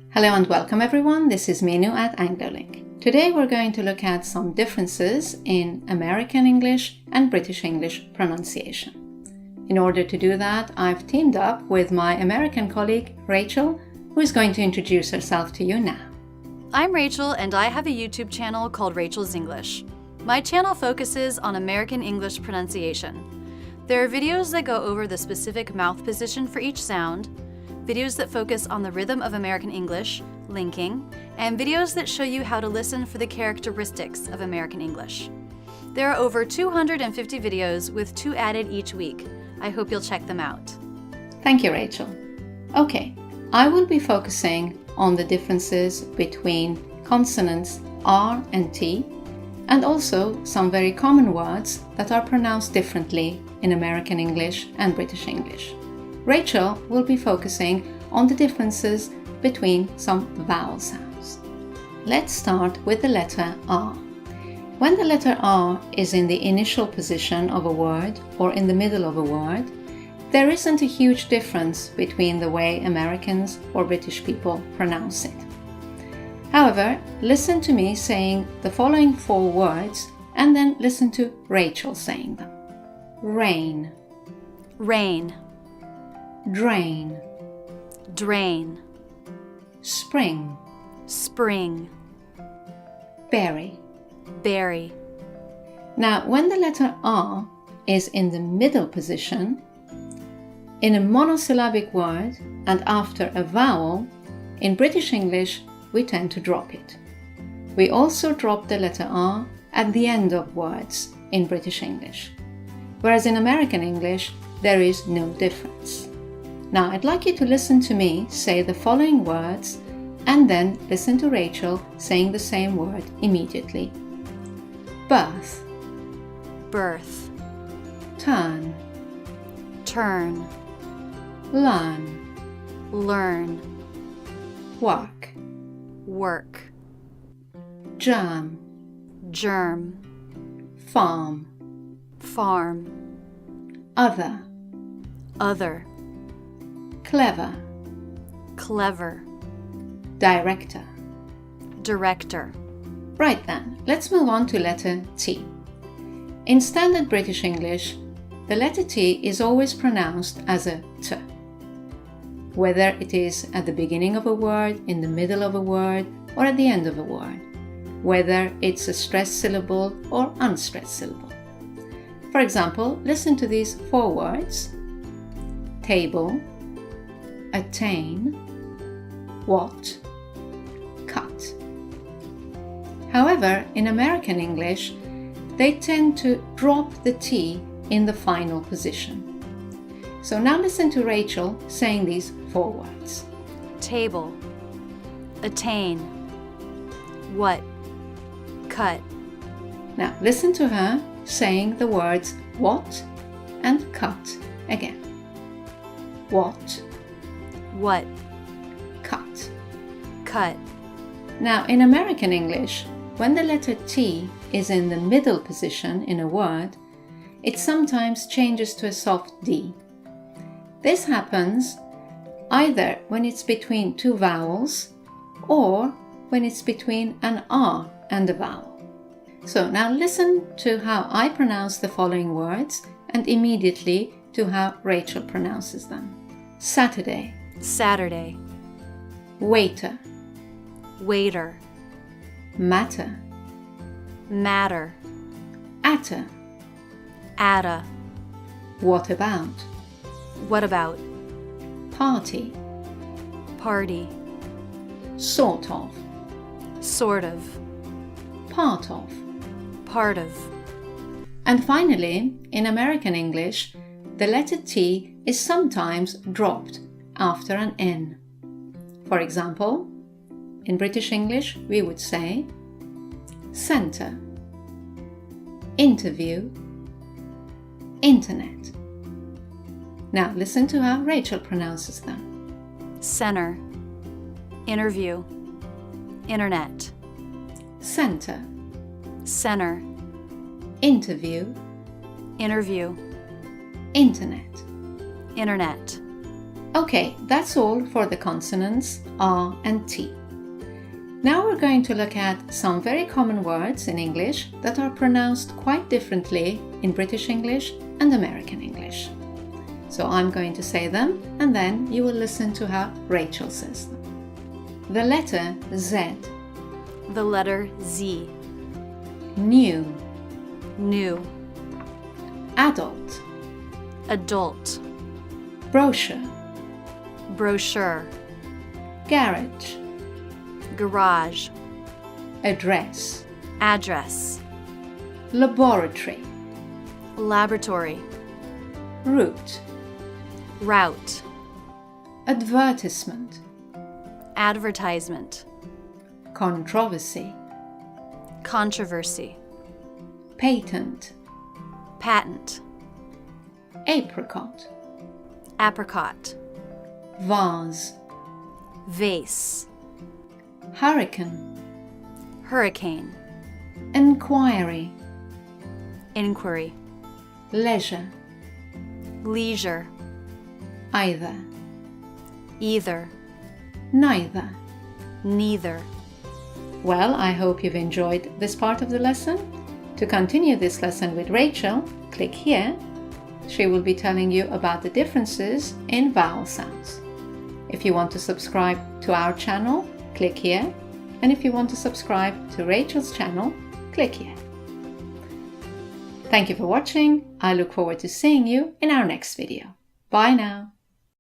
Hello and welcome everyone, this is Minu at AngloLink. Today we're going to look at some differences in American English and British English pronunciation. In order to do that, I've teamed up with my American colleague Rachel, who is going to introduce herself to you now. I'm Rachel and I have a YouTube channel called Rachel's English. My channel focuses on American English pronunciation. There are videos that go over the specific mouth position for each sound, videos that focus on the rhythm of American English, linking, and videos that show you how to listen for the characteristics of American English. There are over 250 videos with 2 added each week. I hope you'll check them out. Thank you, Rachel. Okay, I will be focusing on the differences between consonants R and T, and also some very common words that are pronounced differently in American English and British English. Rachel will be focusing on the differences between some vowel sounds. Let's start with the letter R. When the letter R is in the initial position of a word or in the middle of a word, there isn't a huge difference between the way Americans or British people pronounce it. However, listen to me saying the following 4 words and then listen to Rachel saying them. Rain, Rain, drain, drain, spring, spring, berry. berry. Now, when the letter R is in the middle position, in a monosyllabic word and after a vowel, in British English, we tend to drop it. We also drop the letter R at the end of words in British English, whereas in American English, there is no difference. Now, I'd like you to listen to me say the following words and then listen to Rachel saying the same word immediately. Birth, Birth, turn, turn, learn, learn, work, work, germ, germ, farm, farm, other, other, clever, clever, director. director. Right then, let's move on to letter T. In standard British English, the letter T is always pronounced as a T. Whether it is at the beginning of a word, in the middle of a word, or at the end of a word. Whether it's a stressed syllable or unstressed syllable. For example, listen to these 4 words. Table, attain, what, cut. However, in American English, they tend to drop the T in the final position. So now listen to Rachel saying these 4 words. Table, attain, what, cut. Now listen to her saying the words what and cut again. What, what, cut. cut. Now in American English, when the letter T is in the middle position in a word, it sometimes changes to a soft D. This happens either when it's between 2 vowels or when it's between an R and a vowel. So now listen to how I pronounce the following words and immediately to how Rachel pronounces them. Saturday, Saturday, waiter, waiter, matter, matter, atta, atta, what about, what about, party, party, sort of, sort of, part of. part of. And finally, in American English, the letter T is sometimes dropped after an N. For example, in British English, we would say center, interview, internet. Now listen to how Rachel pronounces them. Center, interview, internet, Center, center, interview, interview, internet. internet. Okay, that's all for the consonants R and T. Now we're going to look at some very common words in English that are pronounced quite differently in British English and American English. So I'm going to say them and then you will listen to how Rachel says them. The letter Z. The letter Z. New. New. Adult. Adult. Brochure. Brochure. Garage. Garage. Address. Address. Laboratory. Laboratory. Route. Route. Advertisement. Advertisement. Controversy. Controversy. Patent. Patent. Apricot. Apricot. Vase. Vase. Hurricane. Hurricane. Inquiry. Inquiry. Leisure. Leisure. Either. Either. Neither. Neither. Well, I hope you've enjoyed this part of the lesson. To continue this lesson with Rachel, click here. She will be telling you about the differences in vowel sounds. If you want to subscribe to our channel, click here. And if you want to subscribe to Rachel's channel, click here. Thank you for watching. I look forward to seeing you in our next video. Bye now.